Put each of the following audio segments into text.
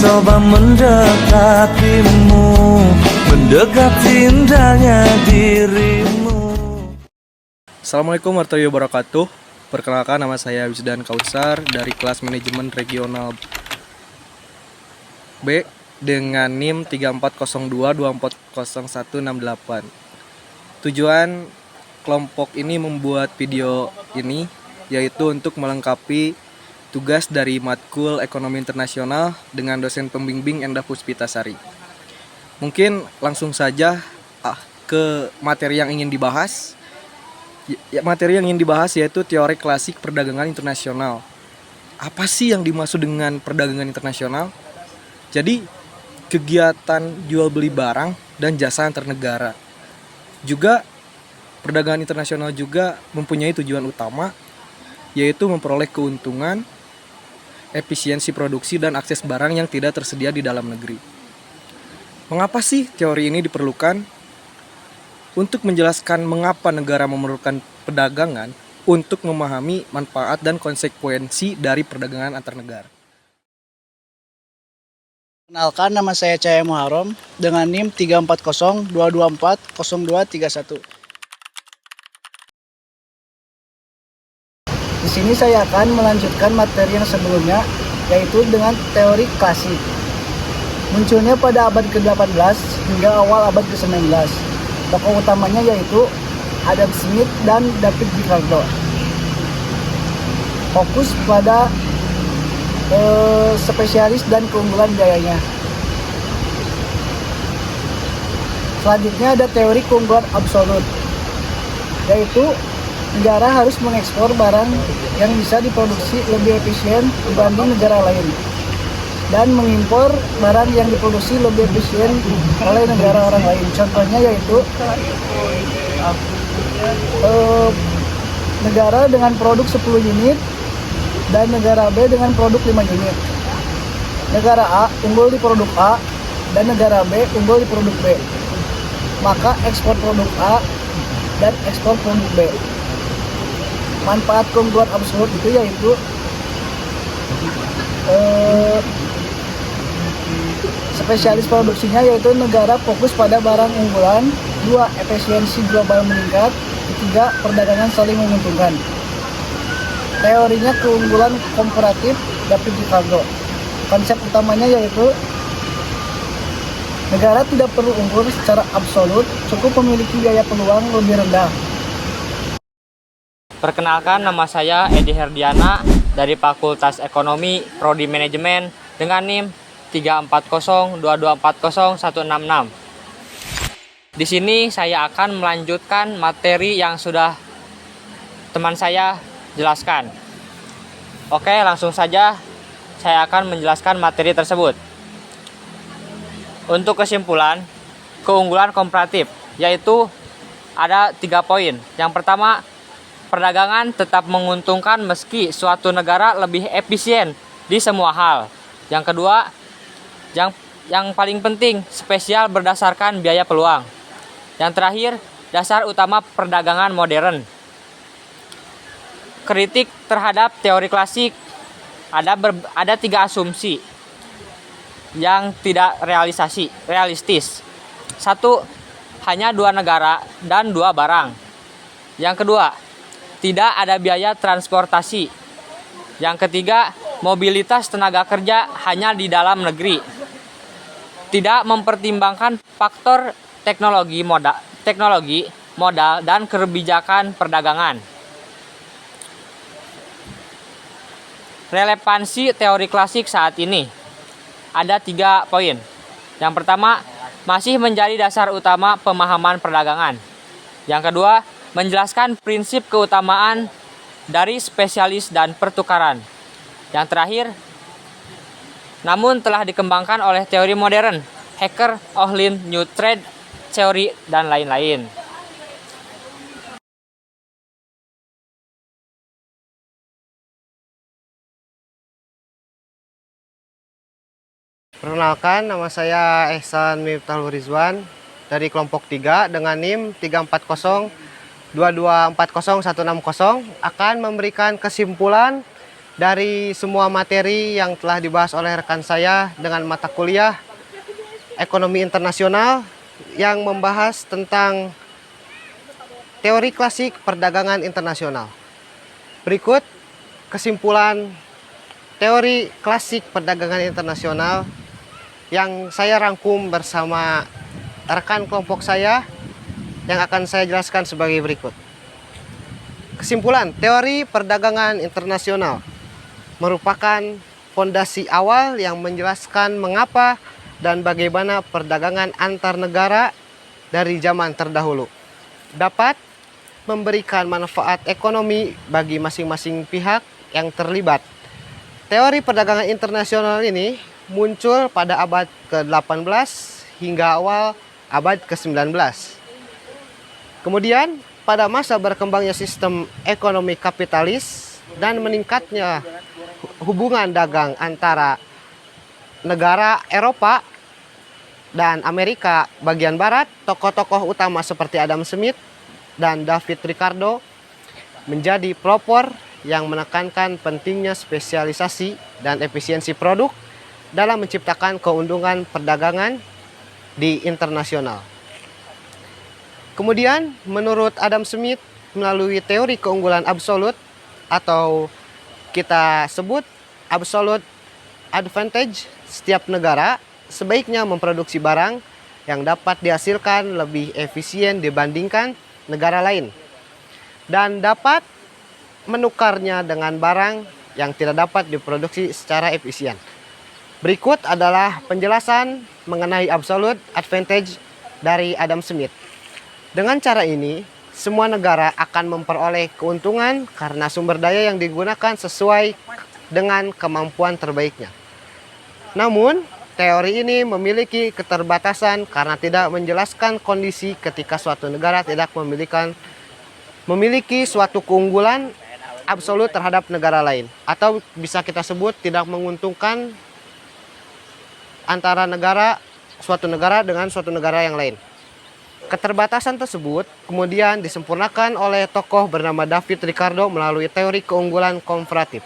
coba mendekatimu, mendekati indahnya dirimu. Assalamualaikum warahmatullahi wabarakatuh. Perkenalkan, nama saya Wisdan Kautsar dari kelas manajemen regional B dengan NIM 3402240168. Tujuan kelompok ini membuat video ini yaitu untuk melengkapi tugas dari matkul Ekonomi Internasional dengan dosen pembimbing Endah Puspitasari. Mungkin langsung saja ke materi yang ingin dibahas. Materi yang ingin dibahas yaitu teori klasik perdagangan internasional. Apa sih yang dimaksud dengan perdagangan internasional? Jadi, kegiatan jual beli barang dan jasa antar negara. Juga perdagangan internasional juga mempunyai tujuan utama yaitu memperoleh keuntungan, efisiensi produksi dan akses barang yang tidak tersedia di dalam negeri. Mengapa sih teori ini diperlukan? Untuk menjelaskan mengapa negara memerlukan perdagangan untuk memahami manfaat dan konsekuensi dari perdagangan antar negara. Kenalkan, nama saya Cahaya Muharom dengan NIM 3402240231. Di sini saya akan melanjutkan materi yang sebelumnya, yaitu dengan teori klasik. Munculnya pada abad ke-18 hingga awal abad ke-19. Tokoh utamanya yaitu Adam Smith dan David Ricardo. Fokus pada spesialis dan keunggulan biayanya. Selanjutnya ada teori keunggulan absolut, yaitu negara harus mengekspor barang yang bisa diproduksi lebih efisien dibanding negara lain dan mengimpor barang yang diproduksi lebih efisien oleh negara orang lain. Contohnya yaitu negara dengan produk 10 unit dan negara B dengan produk 5 unit. Negara A unggul di produk A dan negara B unggul di produk B. Maka ekspor produk A dan ekspor produk B. Manfaat keunggulan absolut itu yaitu spesialis produksinya, yaitu negara fokus pada barang unggulan. 2. Efisiensi global meningkat. 3. Perdagangan saling menguntungkan. Teorinya keunggulan komparatif David Ricardo. Konsep utamanya yaitu negara tidak perlu unggul secara absolut, cukup memiliki biaya peluang lebih rendah. Perkenalkan, nama saya Edi Herdiana dari Fakultas Ekonomi Prodi Manajemen dengan NIM 3402240166. Di sini saya akan melanjutkan materi yang sudah teman saya jelaskan. Oke, langsung saja saya akan menjelaskan materi tersebut. Untuk kesimpulan, keunggulan komparatif yaitu ada 3 poin. Yang pertama, perdagangan tetap menguntungkan meski suatu negara lebih efisien di semua hal. Yang kedua, yang paling penting, spesial berdasarkan biaya peluang. Yang terakhir, dasar utama perdagangan modern. Kritik terhadap teori klasik, ada 3 asumsi yang tidak realistis. 1. Hanya 2 negara dan 2 barang. Yang kedua, tidak ada biaya transportasi. Yang ketiga, mobilitas tenaga kerja hanya di dalam negeri. Tidak mempertimbangkan faktor teknologi, modal, dan kebijakan perdagangan. Relevansi teori klasik saat ini ada 3 poin. Yang pertama, masih menjadi dasar utama pemahaman perdagangan. Yang kedua, menjelaskan prinsip keutamaan dari spesialis dan pertukaran. Yang terakhir, namun telah dikembangkan oleh teori modern, Hacker, Ohlin, New Trade Theory, dan lain-lain. Perkenalkan, nama saya Ehsan Miftahul Rizwan dari kelompok 3 dengan NIM 3402240160 akan memberikan kesimpulan dari semua materi yang telah dibahas oleh rekan saya dengan mata kuliah Ekonomi Internasional yang membahas tentang teori klasik perdagangan internasional. Berikut kesimpulan teori klasik perdagangan internasional yang saya rangkum bersama rekan kelompok saya yang akan saya jelaskan sebagai berikut. Kesimpulan teori perdagangan internasional merupakan fondasi awal yang menjelaskan mengapa dan bagaimana perdagangan antar negara dari zaman terdahulu dapat memberikan manfaat ekonomi bagi masing-masing pihak yang terlibat. Teori perdagangan internasional ini muncul pada abad ke-18 hingga awal abad ke-19. Kemudian, pada masa berkembangnya sistem ekonomi kapitalis dan meningkatnya hubungan dagang antara negara Eropa dan Amerika bagian barat, tokoh-tokoh utama seperti Adam Smith dan David Ricardo menjadi pelopor yang menekankan pentingnya spesialisasi dan efisiensi produk dalam menciptakan keuntungan perdagangan di internasional. Kemudian, menurut Adam Smith, melalui teori keunggulan absolut atau kita sebut absolute advantage, setiap negara sebaiknya memproduksi barang yang dapat dihasilkan lebih efisien dibandingkan negara lain dan dapat menukarnya dengan barang yang tidak dapat diproduksi secara efisien. Berikut adalah penjelasan mengenai absolute advantage dari Adam Smith. Dengan cara ini, semua negara akan memperoleh keuntungan karena sumber daya yang digunakan sesuai dengan kemampuan terbaiknya. Namun, teori ini memiliki keterbatasan karena tidak menjelaskan kondisi ketika suatu negara tidak memiliki suatu keunggulan absolut terhadap negara lain, atau bisa kita sebut tidak menguntungkan antara suatu negara dengan suatu negara yang lain. Keterbatasan tersebut kemudian disempurnakan oleh tokoh bernama David Ricardo melalui teori keunggulan komparatif,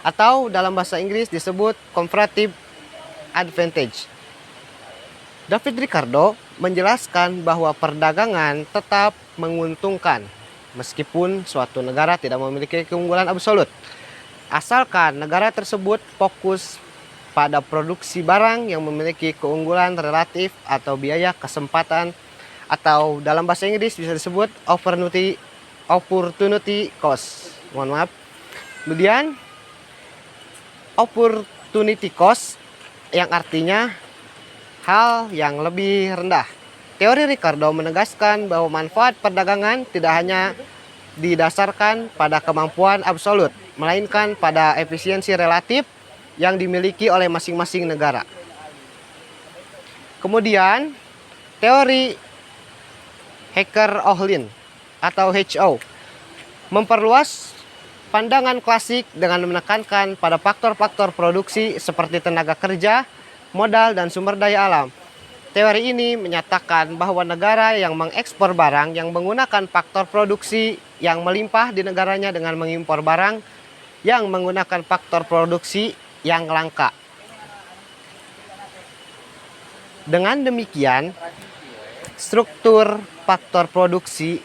atau dalam bahasa Inggris disebut comparative advantage. David Ricardo menjelaskan bahwa perdagangan tetap menguntungkan meskipun suatu negara tidak memiliki keunggulan absolut, asalkan negara tersebut fokus pada produksi barang yang memiliki keunggulan relatif atau biaya kesempatan, atau dalam bahasa Inggris bisa disebut opportunity cost. Mohon maaf. Kemudian opportunity cost yang artinya hal yang lebih rendah. Teori Ricardo menegaskan bahwa manfaat perdagangan tidak hanya didasarkan pada kemampuan absolut, melainkan pada efisiensi relatif yang dimiliki oleh masing-masing negara. Kemudian, teori Hecker-Ohlin atau HO memperluas pandangan klasik dengan menekankan pada faktor-faktor produksi seperti tenaga kerja, modal, dan sumber daya alam. Teori ini menyatakan bahwa negara yang mengekspor barang yang menggunakan faktor produksi yang melimpah di negaranya dengan mengimpor barang yang menggunakan faktor produksi yang langka. Dengan demikian, struktur faktor produksi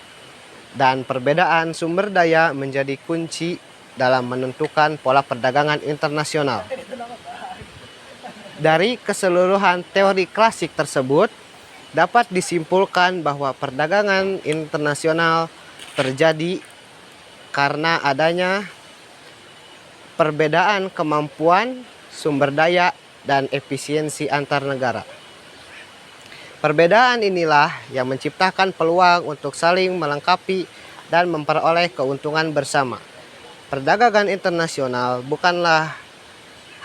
dan perbedaan sumber daya menjadi kunci dalam menentukan pola perdagangan internasional. Dari keseluruhan teori klasik tersebut, dapat disimpulkan bahwa perdagangan internasional terjadi karena adanya perbedaan kemampuan, sumber daya, dan efisiensi antar negara. Perbedaan inilah yang menciptakan peluang untuk saling melengkapi dan memperoleh keuntungan bersama. Perdagangan internasional bukanlah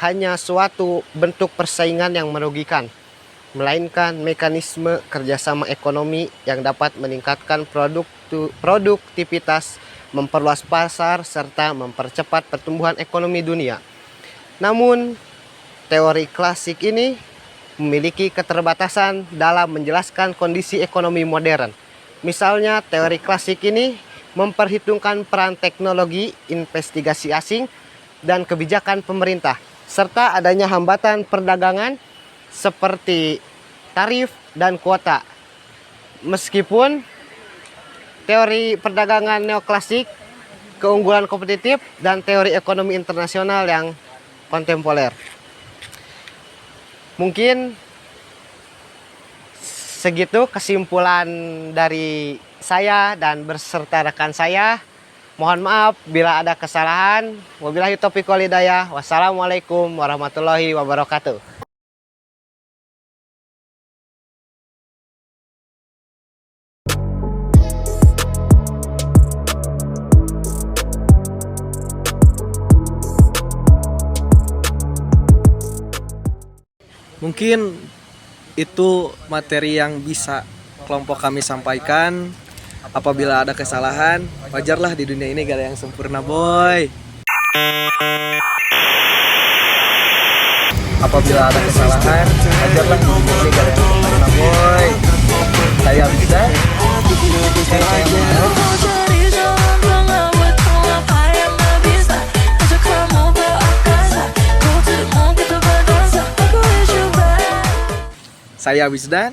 hanya suatu bentuk persaingan yang merugikan, melainkan mekanisme kerjasama ekonomi yang dapat meningkatkan produktivitas, memperluas pasar, serta mempercepat pertumbuhan ekonomi dunia. Namun, teori klasik ini memiliki keterbatasan dalam menjelaskan kondisi ekonomi modern. Misalnya, teori klasik ini memperhitungkan peran teknologi investigasi asing dan kebijakan pemerintah, serta adanya hambatan perdagangan seperti tarif dan kuota. Meskipun teori perdagangan neoklasik, keunggulan kompetitif, dan teori ekonomi internasional yang kontemporer. Mungkin segitu kesimpulan dari saya dan berserta rekan saya. Mohon maaf bila ada kesalahan. Wabillahi taufiq wal hidayah. Wassalamualaikum warahmatullahi wabarakatuh. Mungkin itu materi yang bisa kelompok kami sampaikan. Apabila ada kesalahan, wajarlah, di dunia ini gak ada yang sempurna, boy. Apabila ada kesalahan, wajarlah, di dunia ini gak ada yang sempurna, boy. Saya bisa. Saya Wisdan.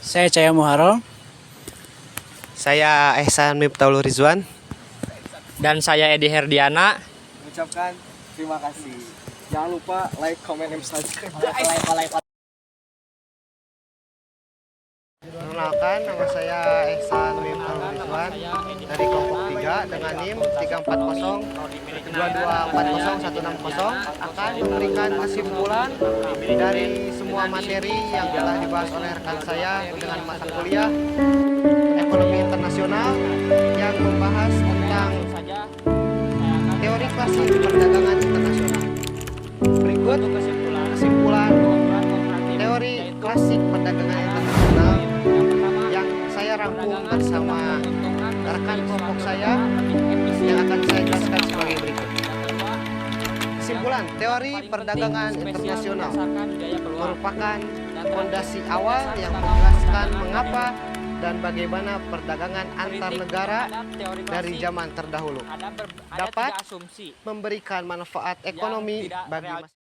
Saya Cahaya Muharram. Saya Ehsan Miftaul Rizwan. Dan saya Edi Herdiana. Mengucapkan terima kasih. Jangan lupa like, comment, and subscribe. Perkenalkan, nama saya Ehsan Miftaul Rizwan dari kelompok 3 dengan NIM 340-2240-160 akan memberikan kesimpulan dari semua materi yang telah dibahas oleh rekan saya dengan mata kuliah ekonomi internasional yang membahas tentang teori klasik perdagangan internasional. Berikut kesimpulan teori klasik perdagangan internasional yang saya rangkum bersama rekan kelompok saya yang akan saya jelaskan sebagai berikut. Kesimpulan teori perdagangan internasional merupakan fondasi awal yang menjelaskan mengapa dan bagaimana perdagangan antar negara dari zaman terdahulu dapat memberikan manfaat ekonomi bagi masyarakat.